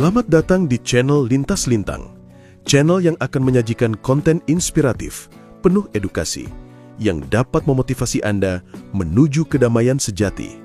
Selamat datang di channel Lintas Lintang, channel yang akan menyajikan konten inspiratif, penuh edukasi, yang dapat memotivasi Anda menuju kedamaian sejati.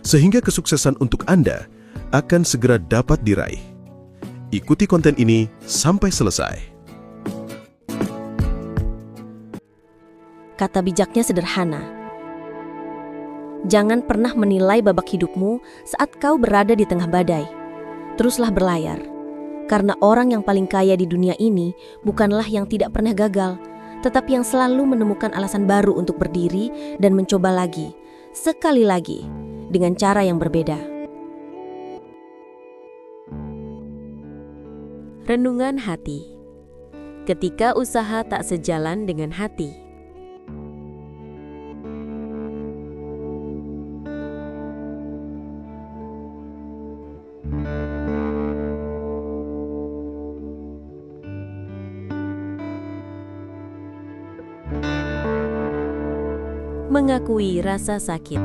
Sehingga kesuksesan untuk Anda akan segera dapat diraih. Ikuti konten ini sampai selesai. Kata bijaknya sederhana. Jangan pernah menilai babak hidupmu saat kau berada di tengah badai. Teruslah berlayar, karena orang yang paling kaya di dunia ini bukanlah yang tidak pernah gagal, tetapi yang selalu menemukan alasan baru untuk berdiri dan mencoba lagi, sekali lagi, dengan cara yang berbeda. Renungan hati. Ketika usaha tak sejalan dengan hati. Mengakui rasa sakit.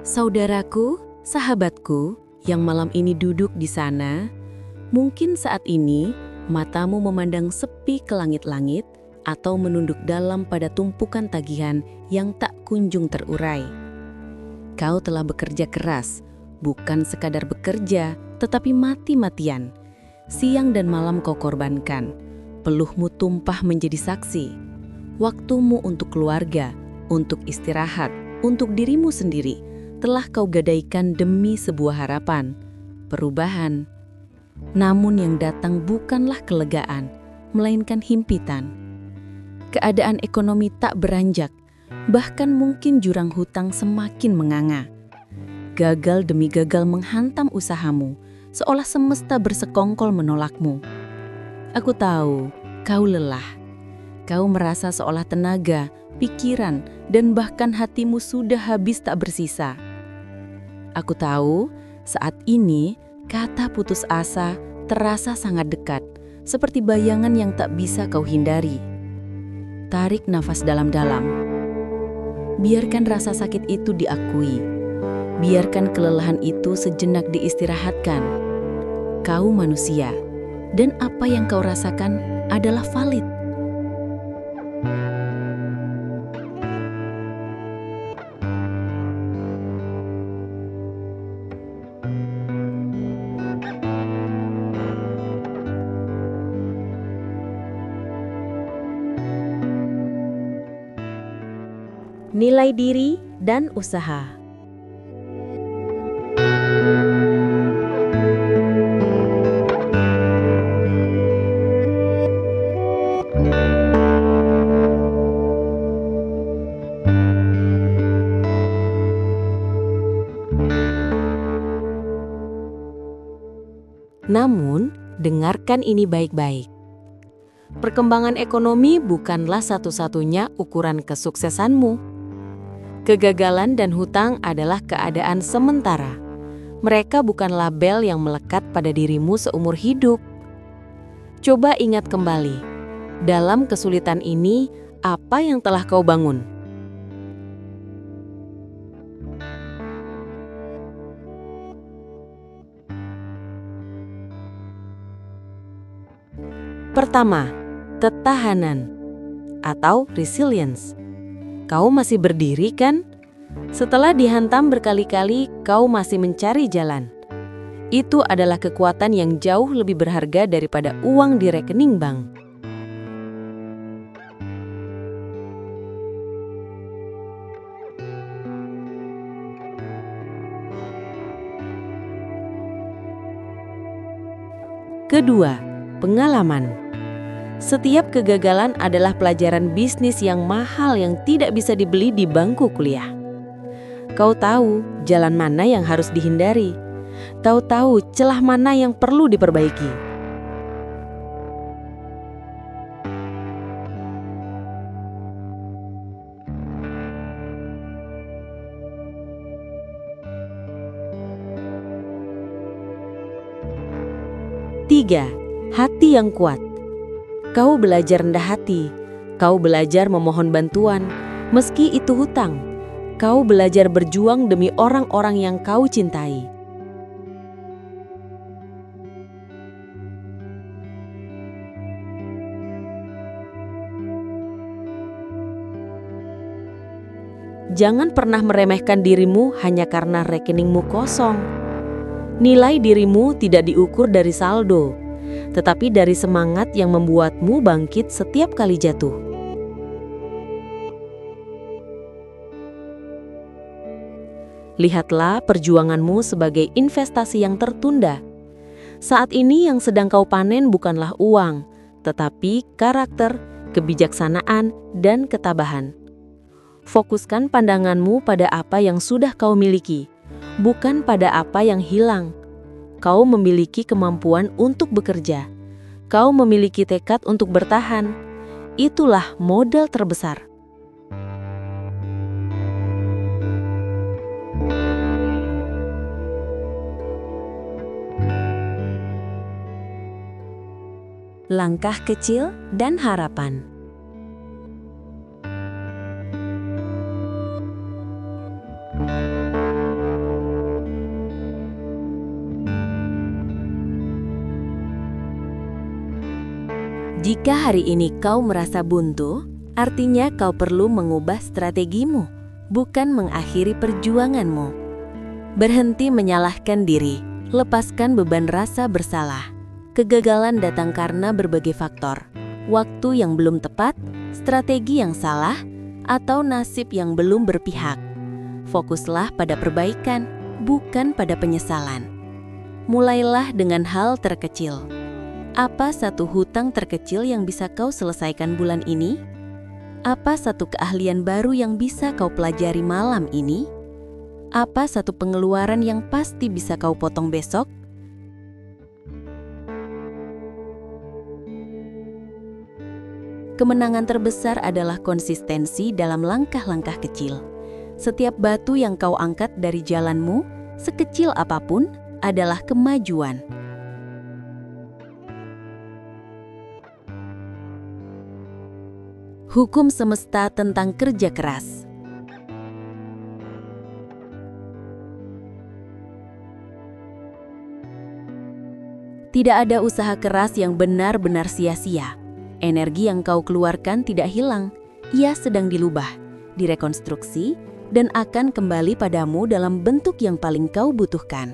Saudaraku, sahabatku yang malam ini duduk di sana, mungkin saat ini matamu memandang sepi ke langit-langit atau menunduk dalam pada tumpukan tagihan yang tak kunjung terurai. Kau telah bekerja keras, bukan sekadar bekerja, tetapi mati-matian. Siang dan malam kau korbankan. Peluhmu tumpah menjadi saksi. Waktumu untuk keluarga, untuk istirahat, untuk dirimu sendiri, telah kau gadaikan demi sebuah harapan, perubahan. Namun yang datang bukanlah kelegaan, melainkan himpitan. Keadaan ekonomi tak beranjak, bahkan mungkin jurang hutang semakin menganga. Gagal demi gagal menghantam usahamu, seolah semesta bersekongkol menolakmu. Aku tahu, kau lelah. Kau merasa seolah tenaga, pikiran, dan bahkan hatimu sudah habis tak bersisa. Aku tahu, saat ini, kata putus asa terasa sangat dekat, seperti bayangan yang tak bisa kau hindari. Tarik nafas dalam-dalam. Biarkan rasa sakit itu diakui. Biarkan kelelahan itu sejenak diistirahatkan. Kau manusia. Dan apa yang kau rasakan adalah valid. Nilai diri dan usaha. Namun, dengarkan ini baik-baik. Perkembangan ekonomi bukanlah satu-satunya ukuran kesuksesanmu. Kegagalan dan hutang adalah keadaan sementara. Mereka bukan label yang melekat pada dirimu seumur hidup. Coba ingat kembali, dalam kesulitan ini, apa yang telah kau bangun? Pertama, ketahanan atau resilience. Kau masih berdiri kan? Setelah dihantam berkali-kali, kau masih mencari jalan. Itu adalah kekuatan yang jauh lebih berharga daripada uang di rekening bank. Kedua, pengalaman. Setiap kegagalan adalah pelajaran bisnis yang mahal yang tidak bisa dibeli di bangku kuliah. Kau tahu jalan mana yang harus dihindari. Tahu celah mana yang perlu diperbaiki. Tiga, hati yang kuat. Kau belajar rendah hati, kau belajar memohon bantuan, meski itu hutang. Kau belajar berjuang demi orang-orang yang kau cintai. Jangan pernah meremehkan dirimu hanya karena rekeningmu kosong. Nilai dirimu tidak diukur dari saldo, tetapi dari semangat yang membuatmu bangkit setiap kali jatuh. Lihatlah perjuanganmu sebagai investasi yang tertunda. Saat ini yang sedang kau panen bukanlah uang, tetapi karakter, kebijaksanaan, dan ketabahan. Fokuskan pandanganmu pada apa yang sudah kau miliki, bukan pada apa yang hilang. Kau memiliki kemampuan untuk bekerja. Kau memiliki tekad untuk bertahan. Itulah modal terbesar. Langkah kecil dan harapan. Jika hari ini kau merasa buntu, artinya kau perlu mengubah strategimu, bukan mengakhiri perjuanganmu. Berhenti menyalahkan diri, lepaskan beban rasa bersalah. Kegagalan datang karena berbagai faktor. Waktu yang belum tepat, strategi yang salah, atau nasib yang belum berpihak. Fokuslah pada perbaikan, bukan pada penyesalan. Mulailah dengan hal terkecil. Apa satu hutang terkecil yang bisa kau selesaikan bulan ini? Apa satu keahlian baru yang bisa kau pelajari malam ini? Apa satu pengeluaran yang pasti bisa kau potong besok? Kemenangan terbesar adalah konsistensi dalam langkah-langkah kecil. Setiap batu yang kau angkat dari jalanmu, sekecil apapun, adalah kemajuan. Hukum semesta tentang kerja keras. Tidak ada usaha keras yang benar-benar sia-sia. Energi yang kau keluarkan tidak hilang, ia sedang dilubah, direkonstruksi, dan akan kembali padamu dalam bentuk yang paling kau butuhkan.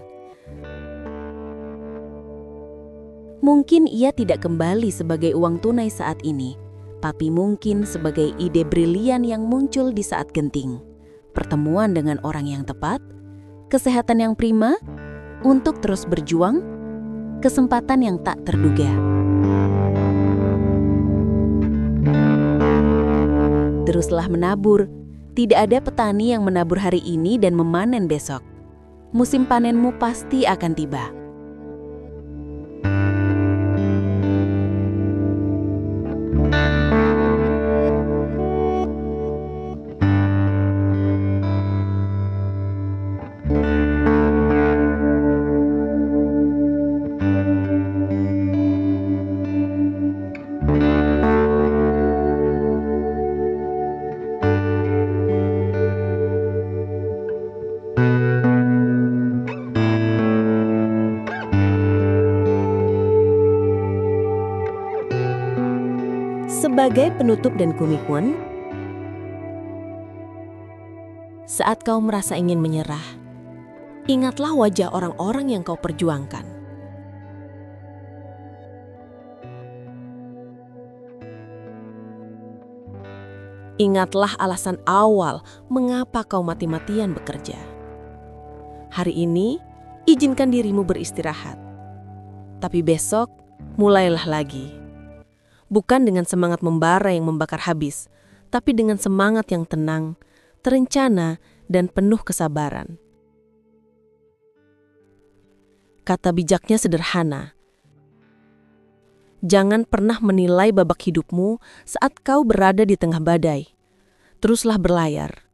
Mungkin ia tidak kembali sebagai uang tunai saat ini, tapi mungkin sebagai ide brilian yang muncul di saat genting, pertemuan dengan orang yang tepat, kesehatan yang prima, untuk terus berjuang, kesempatan yang tak terduga. Teruslah menabur. Tidak ada petani yang menabur hari ini dan memanen besok. Musim panenmu pasti akan tiba. Sebagai penutup dan komitmen, saat kau merasa ingin menyerah, ingatlah wajah orang-orang yang kau perjuangkan. Ingatlah alasan awal mengapa kau mati-matian bekerja. Hari ini, izinkan dirimu beristirahat. Tapi besok, mulailah lagi. Bukan dengan semangat membara yang membakar habis, tapi dengan semangat yang tenang, terencana, dan penuh kesabaran. Kata bijaknya sederhana. Jangan pernah menilai babak hidupmu saat kau berada di tengah badai. Teruslah berlayar.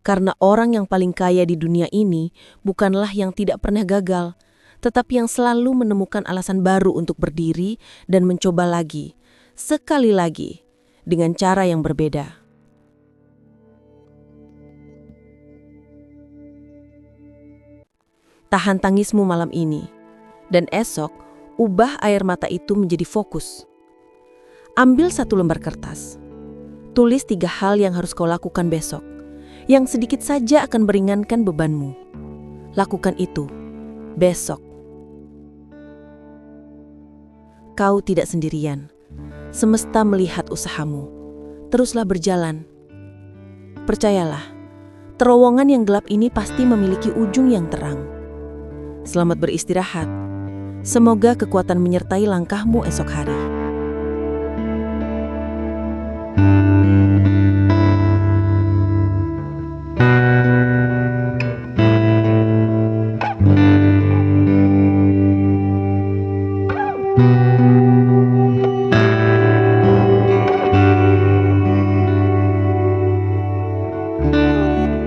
Karena orang yang paling kaya di dunia ini bukanlah yang tidak pernah gagal, tetapi yang selalu menemukan alasan baru untuk berdiri dan mencoba lagi. Sekali lagi, dengan cara yang berbeda. Tahan tangismu malam ini. Dan esok, ubah air mata itu menjadi fokus. Ambil 1 lembar kertas. Tulis 3 hal yang harus kau lakukan besok, yang sedikit saja akan meringankan bebanmu. Lakukan itu besok. Kau tidak sendirian. Semesta melihat usahamu. Teruslah berjalan. Percayalah, terowongan yang gelap ini pasti memiliki ujung yang terang. Selamat beristirahat. Semoga kekuatan menyertai langkahmu esok hari.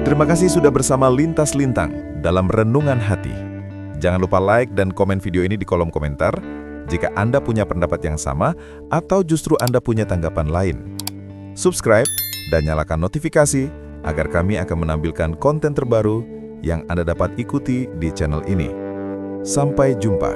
Terima kasih sudah bersama Lintas Lintang dalam Renungan Hati. Jangan lupa like dan komen video ini di kolom komentar jika Anda punya pendapat yang sama atau justru Anda punya tanggapan lain. Subscribe dan nyalakan notifikasi agar kami akan menampilkan konten terbaru yang Anda dapat ikuti di channel ini. Sampai jumpa.